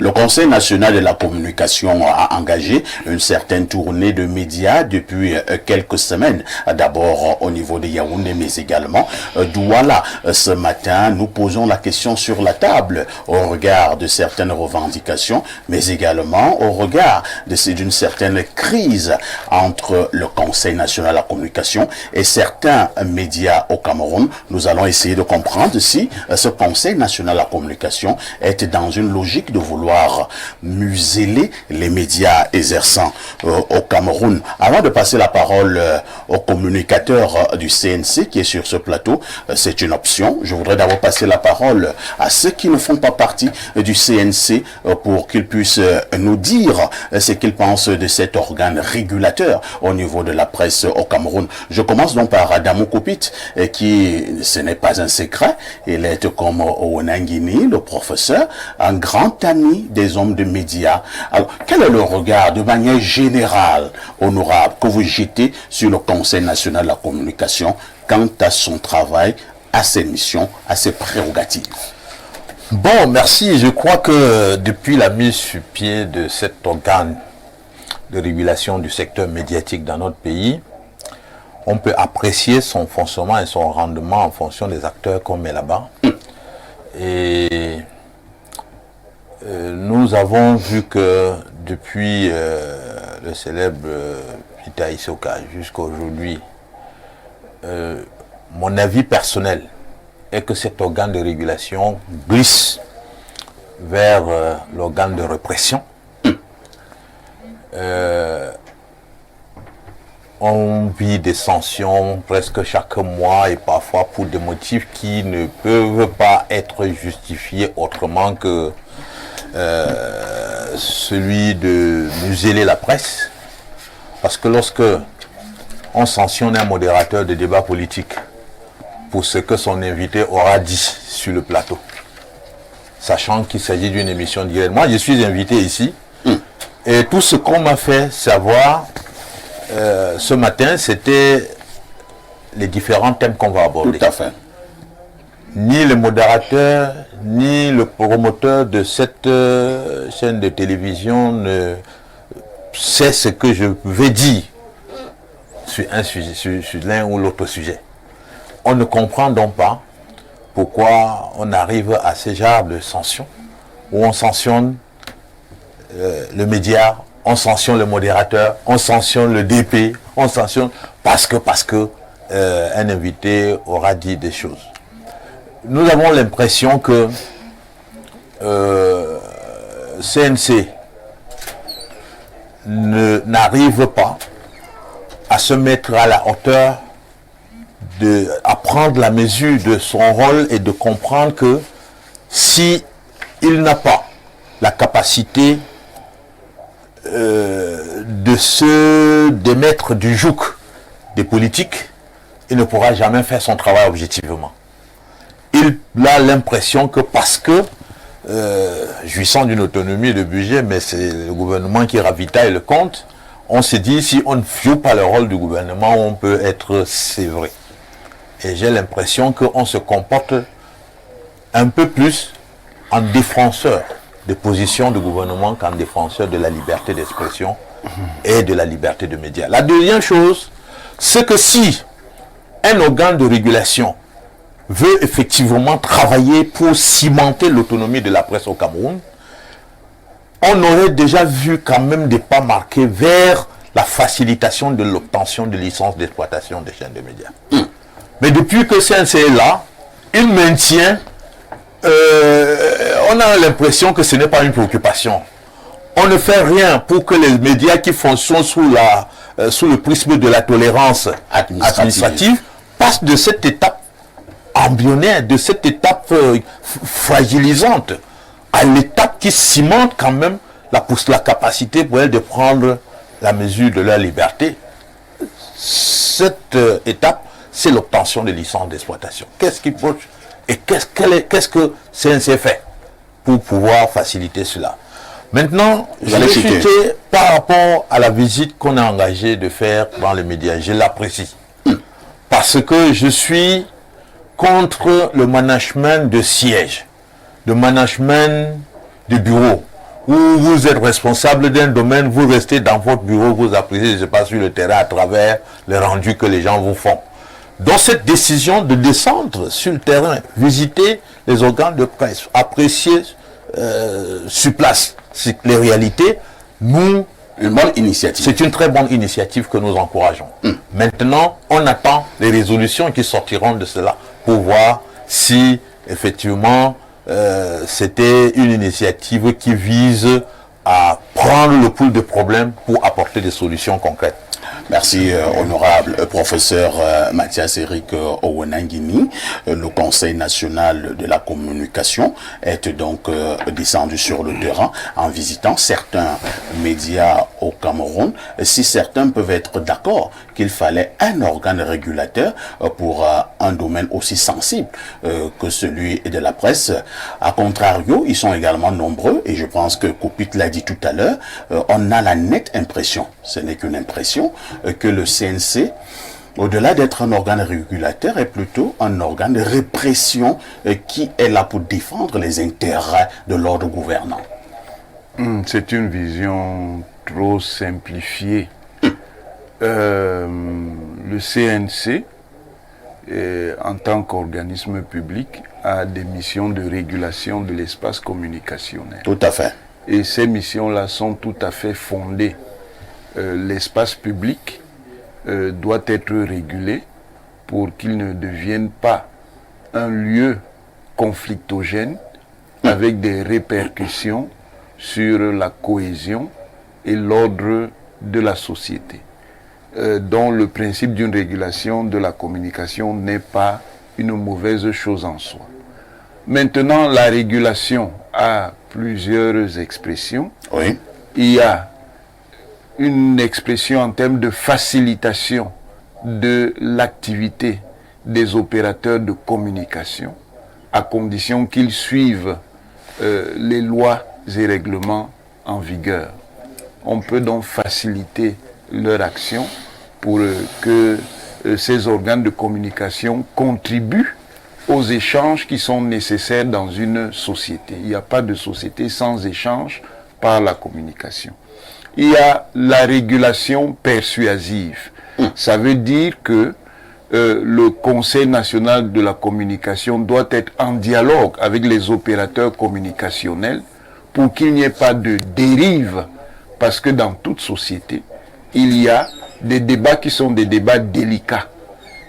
Le Conseil national de la communication a engagé une certaine tournée de médias depuis quelques semaines. D'abord au niveau de Yaoundé, mais également Douala. Ce matin, nous posons la question sur la table au regard de certaines revendications, mais également au regard d'une certaine crise entre le Conseil national de la communication et certains médias au Cameroun. Nous allons essayer de comprendre si ce Conseil national de la communication est dans une logique de vouloir museler les médias exerçant au Cameroun. Avant de passer la parole au communicateur du CNC qui est sur ce plateau, c'est une option. Je voudrais d'abord passer la parole à ceux qui ne font pas partie du CNC pour qu'ils puissent nous dire ce qu'ils pensent de cet organe régulateur au niveau de la presse au Cameroun. Je commence donc par Adamou Koupit, qui, ce n'est pas un secret, il est comme Onangini, le professeur, un grand ami des hommes de médias. Alors, quel est le regard de manière générale, honorable, que vous jetez sur le Conseil national de la communication quant à son travail, à ses missions, à ses prérogatives? Bon, merci. Je crois que depuis la mise sur pied de cet organe de régulation du secteur médiatique dans notre pays, on peut apprécier son fonctionnement et son rendement en fonction des acteurs qu'on met là-bas. Et nous avons vu que depuis le célèbre Peter Isoka jusqu'à aujourd'hui, mon avis personnel est que cet organe de régulation glisse vers l'organe de répression. On vit des sanctions presque chaque mois et parfois pour des motifs qui ne peuvent pas être justifiés autrement que celui de museler la presse. Parce que lorsque on sanctionne un modérateur de débat politique pour ce que son invité aura dit sur le plateau, sachant qu'il s'agit d'une émission directe. Moi, je suis invité ici, et tout ce qu'on m'a fait savoir ce matin, c'était les différents thèmes qu'on va aborder. Tout à fait. Ni le modérateur, ni le promoteur de cette chaîne de télévision ne sait ce que je vais dire sur un sujet, sur l'un ou l'autre sujet. On ne comprend donc pas pourquoi on arrive à ce genre de sanctions, où on sanctionne le média, on sanctionne le modérateur, on sanctionne le DP, on sanctionne parce que un invité aura dit des choses. Nous avons l'impression que CNC n'arrive pas à se mettre à la hauteur, à prendre la mesure de son rôle et de comprendre que si il n'a pas la capacité de se démettre du joug des politiques, il ne pourra jamais faire son travail objectivement. Il a l'impression que parce que, jouissant d'une autonomie de budget, mais c'est le gouvernement qui ravitaille le compte, on se dit si on ne joue pas le rôle du gouvernement, on peut être sévré. Et j'ai l'impression qu'on se comporte un peu plus en défenseur des positions du gouvernement qu'en défenseur de la liberté d'expression et de la liberté de médias. La deuxième chose, c'est que si un organe de régulation veut effectivement travailler pour cimenter l'autonomie de la presse au Cameroun, on aurait déjà vu quand même des pas marqués vers la facilitation de l'obtention de licences d'exploitation des chaînes de médias. Mais depuis que CNC est là, il maintient, on a l'impression que ce n'est pas une préoccupation. On ne fait rien pour que les médias qui fonctionnent sous le prisme de la tolérance administrative passent de cette étape embryonnaire, de cette étape fragilisante, à l'étape qui cimente quand même la capacité pour elles de prendre la mesure de leur liberté. Cette étape, c'est l'obtention de licences d'exploitation. Qu'est-ce qui peut et qu'est-ce que CNC fait pour pouvoir faciliter cela? Maintenant, je vais chuter par rapport à la visite qu'on a engagé de faire dans les médias. Je l'apprécie. Parce que je suis contre le management de siège, le management de bureau, où vous êtes responsable d'un domaine, vous restez dans votre bureau, vous appréciez ce qui se passe sur le terrain à travers les rendus que les gens vous font. Donc cette décision de descendre sur le terrain, visiter les organes de presse, apprécier sur place les réalités, une bonne initiative. C'est une très bonne initiative que nous encourageons. Maintenant, on attend les résolutions qui sortiront de cela pour voir si effectivement c'était une initiative qui vise à prendre le pouls de problèmes pour apporter des solutions concrètes. Merci, honorable professeur Mathias Eric Owenangini. Le Conseil national de la communication est donc descendu sur le terrain en visitant certains médias au Cameroun. Si certains peuvent être d'accord qu'il fallait un organe régulateur pour un domaine aussi sensible que celui de la presse, à contrario, ils sont également nombreux et je pense que Koupit l'a dit tout à l'heure, on a la nette impression, ce n'est qu'une impression, que le CNC, au-delà d'être un organe régulateur, est plutôt un organe de répression qui est là pour défendre les intérêts de l'ordre gouvernant. C'est une vision trop simplifiée. Le CNC, en tant qu'organisme public, a des missions de régulation de l'espace communicationnel. Tout à fait. Et ces missions-là sont tout à fait fondées. L'espace public doit être régulé pour qu'il ne devienne pas un lieu conflictogène avec des répercussions sur la cohésion et l'ordre de la société, dont le principe d'une régulation de la communication n'est pas une mauvaise chose en soi. Maintenant, la régulation a plusieurs expressions. Oui. Il y a une expression en termes de facilitation de l'activité des opérateurs de communication, à condition qu'ils suivent les lois et règlements en vigueur. On peut donc faciliter leur action pour que ces organes de communication contribuent aux échanges qui sont nécessaires dans une société. Il n'y a pas de société sans échange par la communication. Il y a la régulation persuasive. Ça veut dire que le Conseil national de la communication doit être en dialogue avec les opérateurs communicationnels pour qu'il n'y ait pas de dérive, parce que dans toute société, il y a des débats qui sont des débats délicats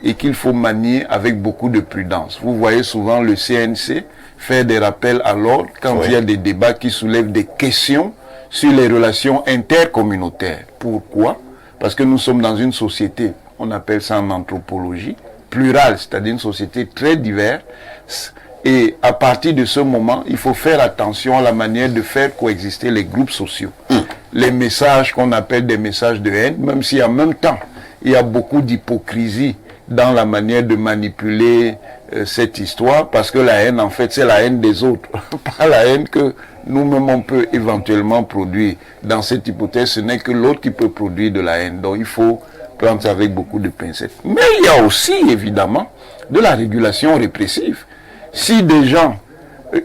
et qu'il faut manier avec beaucoup de prudence. Vous voyez souvent le CNC faire des rappels à l'ordre quand il y a des débats qui soulèvent des questions sur les relations intercommunautaires. Pourquoi? Parce que nous sommes dans une société, on appelle ça en anthropologie, plurale, c'est-à-dire une société très diverse. Et à partir de ce moment, il faut faire attention à la manière de faire coexister les groupes sociaux. Les messages qu'on appelle des messages de haine, même si en même temps, il y a beaucoup d'hypocrisie dans la manière de manipuler cette histoire, parce que la haine, en fait, c'est la haine des autres, pas la haine que nous-mêmes on peut éventuellement produire. Dans cette hypothèse, ce n'est que l'autre qui peut produire de la haine. Donc il faut prendre ça avec beaucoup de pincettes. Mais il y a aussi, évidemment, de la régulation répressive. Si des gens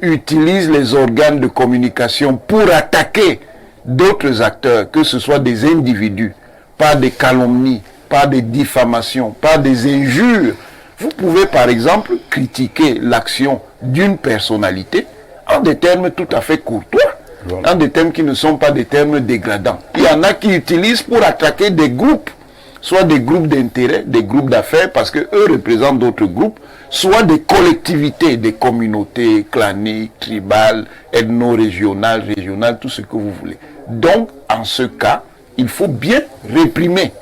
utilisent les organes de communication pour attaquer d'autres acteurs, que ce soit des individus, par des calomnies, par des diffamations, par des injures, vous pouvez par exemple critiquer l'action d'une personnalité en des termes tout à fait courtois, en des termes qui ne sont pas des termes dégradants. Il y en a qui utilisent pour attaquer des groupes, soit des groupes d'intérêt, des groupes d'affaires, parce qu'eux représentent d'autres groupes, soit des collectivités, des communautés claniques, tribales, ethno-régionales, régionales, tout ce que vous voulez. Donc, en ce cas, il faut bien réprimer.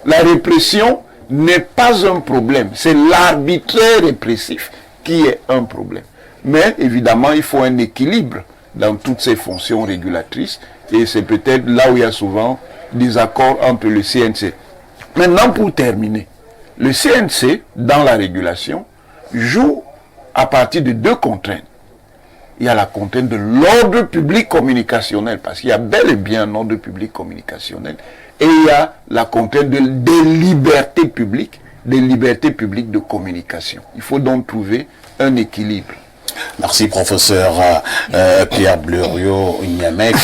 La répression n'est pas un problème, c'est l'arbitraire répressif qui est un problème. Mais évidemment, il faut un équilibre dans toutes ces fonctions régulatrices, et c'est peut-être là où il y a souvent des accords entre le CNC. Maintenant, pour terminer, le CNC, dans la régulation, joue à partir de deux contraintes. Il y a la contrainte de l'ordre public communicationnel, parce qu'il y a bel et bien un ordre public communicationnel, et il y a la contrainte des libertés publiques de communication. Il faut donc trouver un équilibre. Merci, professeur Pierre Bleriot-Niamec.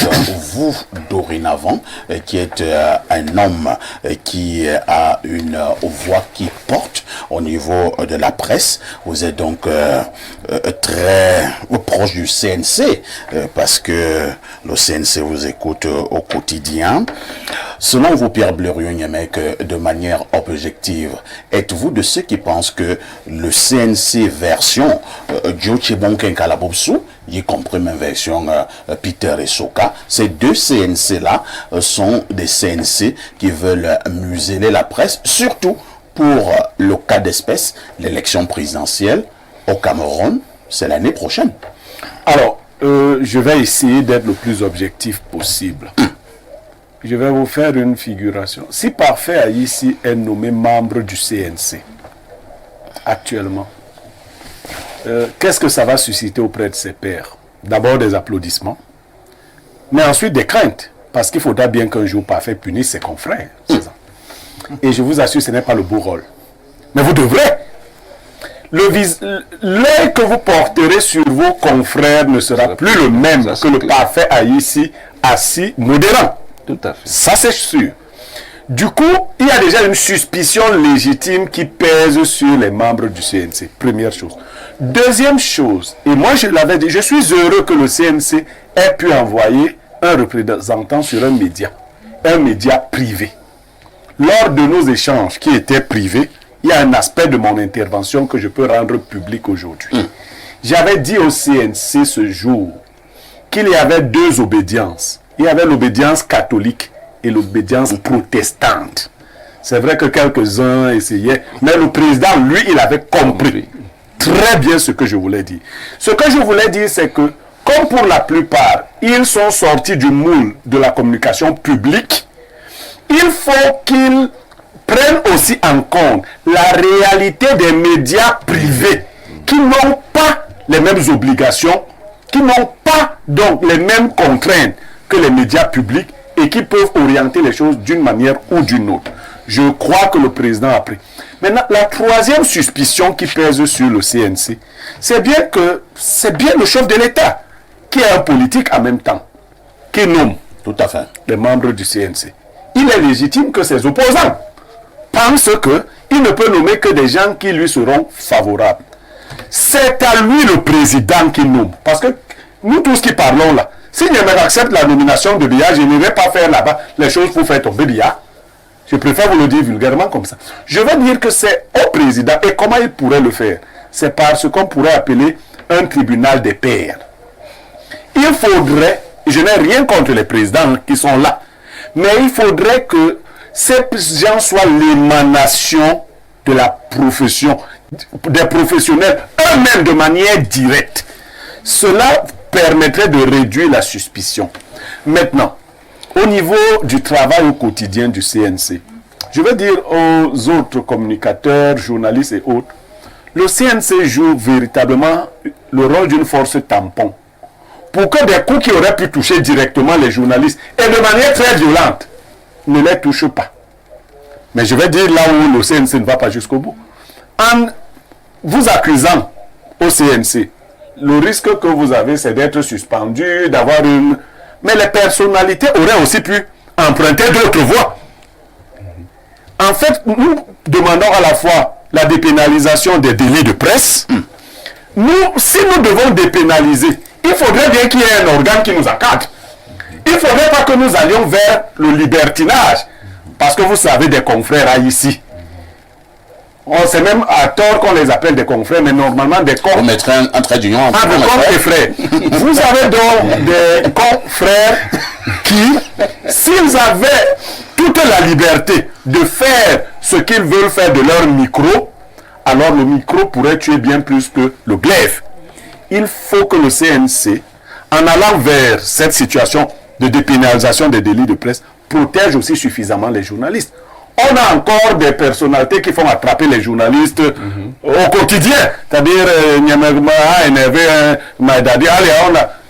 Vous, dorénavant, qui êtes un homme qui a une voix qui porte au niveau de la presse, vous êtes donc très proche du CNC, parce que le CNC vous écoute au quotidien. Selon vous, Pierre Bleriot-Niamec, de manière objective, êtes-vous de ceux qui pensent que le CNC version Djochebonken Kalabobsou, y compris même version Peter et Soka, ces deux CNC-là sont des CNC qui veulent museler la presse, surtout pour le cas d'espèce, l'élection présidentielle au Cameroun, c'est l'année prochaine. Alors, je vais essayer d'être le plus objectif possible. Je vais vous faire une figuration. Si Parfait Aïssi est nommé membre du CNC, actuellement, qu'est-ce que ça va susciter auprès de ses pairs? D'abord des applaudissements, mais ensuite des craintes, parce qu'il faudra bien qu'un jour Parfait punisse ses confrères. Et je vous assure, ce n'est pas le beau rôle. Mais vous devrez. L'œil que vous porterez sur vos confrères ne sera plus le même que le Parfait Aïssi assis modérant. Tout à fait. Ça, c'est sûr. Du coup, il y a déjà une suspicion légitime qui pèse sur les membres du CNC. Première chose. Deuxième chose, et moi je l'avais dit, je suis heureux que le CNC ait pu envoyer un représentant sur un média privé. Lors de nos échanges qui étaient privés, il y a un aspect de mon intervention que je peux rendre public aujourd'hui. J'avais dit au CNC ce jour qu'il y avait deux obédiences. Il y avait l'obédience catholique et l'obédience protestante. C'est vrai que quelques-uns essayaient, mais le président, lui, il avait compris très bien ce que je voulais dire. Ce que je voulais dire, c'est que, comme pour la plupart, ils sont sortis du moule de la communication publique, il faut qu'ils prennent aussi en compte la réalité des médias privés qui n'ont pas les mêmes obligations, qui n'ont pas donc les mêmes contraintes que les médias publics et qui peuvent orienter les choses d'une manière ou d'une autre. Je crois que le président a pris. Maintenant, la troisième suspicion qui pèse sur le CNC, c'est bien le chef de l'État qui est un politique en même temps, qui nomme Tout à fait. les membres du CNC. Il est légitime que ses opposants pensent qu'il ne peut nommer que des gens qui lui seront favorables. C'est à lui le président qui nomme. Parce que nous tous qui parlons là, si Niamey accepte la nomination de Biya, je n'irai pas faire là-bas les choses pour faire tomber Biya. Je préfère vous le dire vulgairement comme ça. Je veux dire que c'est au président. Et comment il pourrait le faire? C'est par ce qu'on pourrait appeler un tribunal des pairs. Il faudrait, je n'ai rien contre les présidents qui sont là, mais il faudrait que ces gens soient l'émanation de la profession, des professionnels eux-mêmes de manière directe. Cela permettrait de réduire la suspicion. Maintenant, au niveau du travail au quotidien du CNC, je veux dire aux autres communicateurs, journalistes et autres, le CNC joue véritablement le rôle d'une force tampon pour que des coups qui auraient pu toucher directement les journalistes et de manière très violente ne les touchent pas. Mais je vais dire là où le CNC ne va pas jusqu'au bout. En vous accusant au CNC, le risque que vous avez, c'est d'être suspendu, d'avoir une... Mais les personnalités auraient aussi pu emprunter d'autres voies. En fait, nous demandons à la fois la dépénalisation des délits de presse. Si nous devons dépénaliser, il faudrait bien qu'il y ait un organe qui nous encadre. Il ne faudrait pas que nous allions vers le libertinage. Parce que vous savez, des confrères ici. C'est même à tort qu'on les appelle des confrères, mais normalement des confrères. On mettrait un trait d'union entre des frères. Vous avez donc des confrères qui, s'ils avaient toute la liberté de faire ce qu'ils veulent faire de leur micro, alors le micro pourrait tuer bien plus que le glaive. Il faut que le CNC, en allant vers cette situation de dépénalisation des délits de presse, protège aussi suffisamment les journalistes. On a encore des personnalités qui font attraper les journalistes au quotidien. C'est-à-dire, Niamegma, énervé, Maïdadi, allez,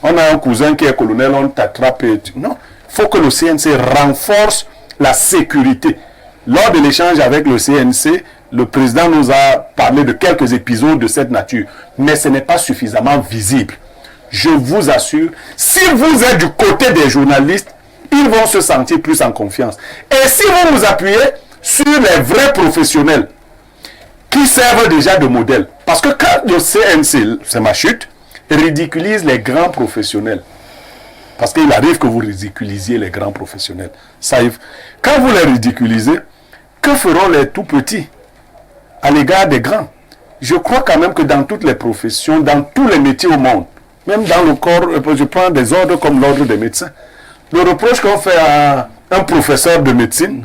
on a un cousin qui est colonel, on t'attrape. Non, il faut que le CNC renforce la sécurité. Lors de l'échange avec le CNC, Le président nous a parlé de quelques épisodes de cette nature, mais ce n'est pas suffisamment visible. Je vous assure, si vous êtes du côté des journalistes, ils vont se sentir plus en confiance. Et si vous vous appuyez sur les vrais professionnels qui servent déjà de modèle, parce que quand le CNC, c'est ma chute, ridiculise les grands professionnels, parce qu'il arrive que vous ridiculisiez les grands professionnels, ça arrive. Quand vous les ridiculisez, que feront les tout petits à l'égard des grands? Je crois quand même que dans toutes les professions, dans tous les métiers au monde, même dans le corps, je prends des ordres comme l'ordre des médecins, le reproche qu'on fait à un professeur de médecine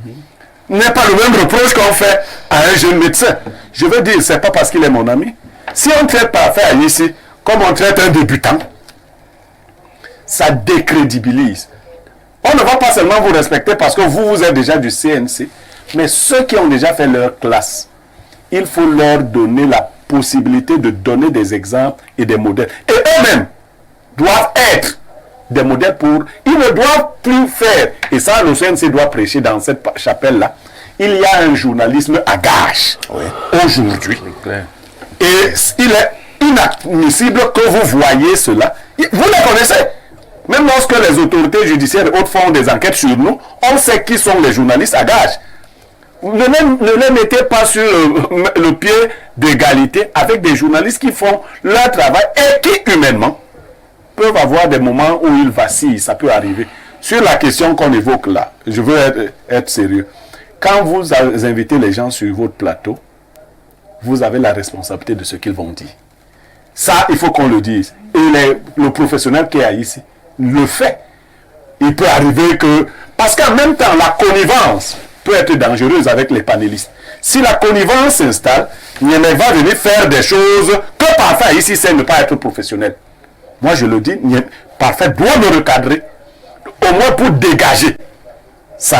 n'est pas le même reproche qu'on fait à un jeune médecin. Je veux dire, c'est pas parce qu'il est mon ami. Si on traite parfait ici, comme on traite un débutant, ça décrédibilise. On ne va pas seulement vous respecter parce que vous êtes déjà du CNC, mais ceux qui ont déjà fait leur classe, il faut leur donner la possibilité de donner des exemples et des modèles. Et eux-mêmes doivent être des modèles pour... Ils ne doivent plus faire. Et ça, le CNC doit prêcher dans cette chapelle-là. Il y a un journalisme à gage aujourd'hui. Et il est inadmissible que vous voyez cela. Vous les connaissez. Même lorsque les autorités judiciaires et autres font des enquêtes sur nous, on sait qui sont les journalistes à gage. Ne les mettez pas sur le pied d'égalité avec des journalistes qui font leur travail et qui, humainement, peuvent avoir des moments où ils vacillent. Ça peut arriver. Sur la question qu'on évoque là, je veux être sérieux. Quand vous invitez les gens sur votre plateau, vous avez la responsabilité de ce qu'ils vont dire. Ça, il faut qu'on le dise. Et le professionnel qui est ici le fait. Il peut arriver que... Parce qu'en même temps, la connivence peut être dangereuse avec les panélistes. Si la connivence s'installe, Niamey va venir faire des choses que Parfait ici, c'est ne pas être professionnel. Moi, je le dis, Parfait doit me recadrer, au moins pour dégager. C'est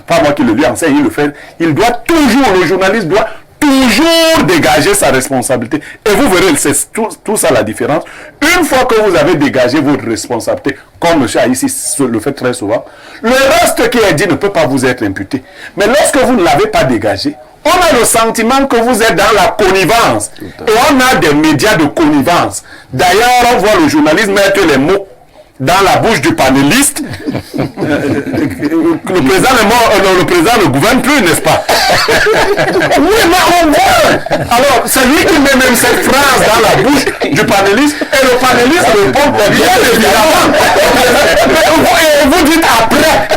pas moi qui le lui enseigne, il le fait. Il doit toujours, le journaliste doit toujours dégager sa responsabilité. Et vous verrez, c'est tout ça la différence. Une fois que vous avez dégagé votre responsabilité, comme M. Aïssi le fait très souvent, le reste qui est dit ne peut pas vous être imputé. Mais lorsque vous ne l'avez pas dégagé, on a le sentiment que vous êtes dans la connivence. Et on a des médias de connivence. D'ailleurs, on voit le journaliste mettre les mots dans la bouche du panéliste. Le président ne gouverne plus, n'est-ce pas? Oui, mais on voit. Alors, c'est lui qui met même cette phrase dans la bouche du panéliste et le panéliste répond bien évidemment. Et vous dites après.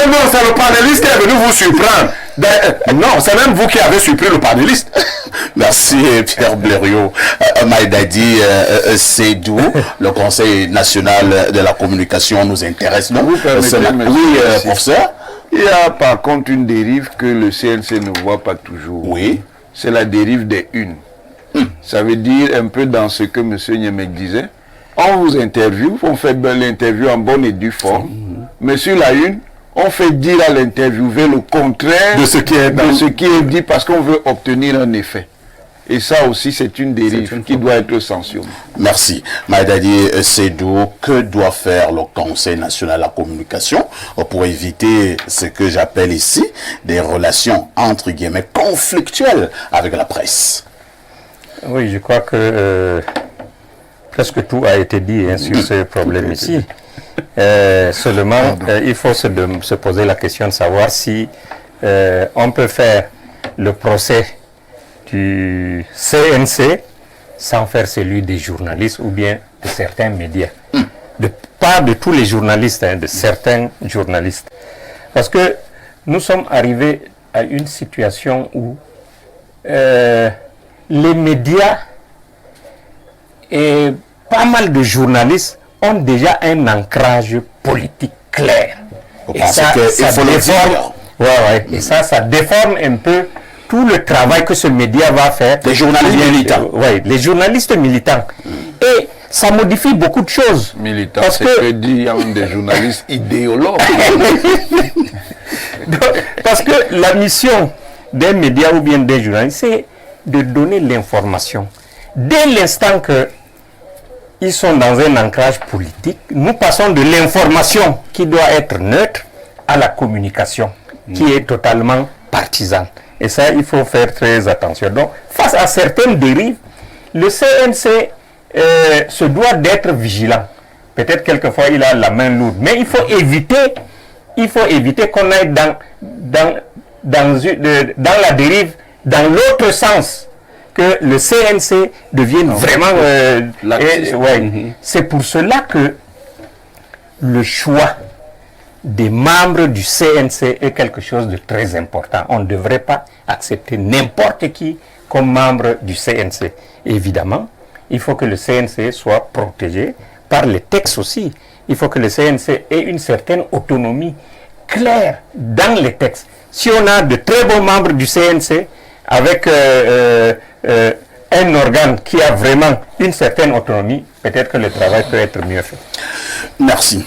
Non, c'est le panéliste qui est venu vous surprendre. Non, c'est même vous qui avez surpris le panéliste. Merci Pierre Blériot. Maïdadi Seydou, le Conseil national de la communication nous intéresse. Non? Vous permettez, oui, professeur. Il y a par contre une dérive que le CNC ne voit pas toujours. Oui. C'est la dérive des unes. Ça veut dire un peu dans ce que M. Niemek disait. On vous interviewe, on fait l'interview en bonne et due forme. Mais sur la une, on fait dire à l'interviewé le contraire de ce qui est dit parce qu'on veut obtenir un effet. Et ça aussi, c'est une dérive qui doit être sanctionnée. Merci. Maïdadi Seydou, que doit faire le Conseil national de la communication pour éviter ce que j'appelle ici des relations entre guillemets conflictuelles avec la presse? Oui, je crois que presque tout a été dit sur ce problème ici. Seulement, il faut se poser la question de savoir si on peut faire le procès du CNC sans faire celui des journalistes ou bien de certains médias. Pas de tous les journalistes, de certains journalistes. Parce que nous sommes arrivés à une situation où les médias et pas mal de journalistes ont déjà un ancrage politique clair. Et ça déforme, et ça déforme un peu tout le travail que ce média va faire. Les journalistes militants. Oui, les journalistes militants. Et ça modifie beaucoup de choses. Militants, c'est que dit des journalistes idéologues. Parce que la mission des médias ou bien des journalistes, c'est de donner l'information. Dès l'instant que ils sont dans un ancrage politique, nous passons de l'information qui doit être neutre à la communication qui est totalement partisane. Et ça, il faut faire très attention. Donc, face à certaines dérives, le CNC se doit d'être vigilant. Peut-être quelquefois il a la main lourde, mais il faut éviter qu'on aille dans la dérive, dans l'autre sens, que le CNC devienne vraiment... C'est pour cela que le choix des membres du CNC est quelque chose de très important. On ne devrait pas accepter n'importe qui comme membre du CNC. Évidemment, il faut que le CNC soit protégé par les textes aussi. Il faut que le CNC ait une certaine autonomie claire dans les textes. Si on a de très bons membres du CNC avec un organe qui a vraiment une certaine autonomie, peut-être que le travail peut être mieux fait. Merci.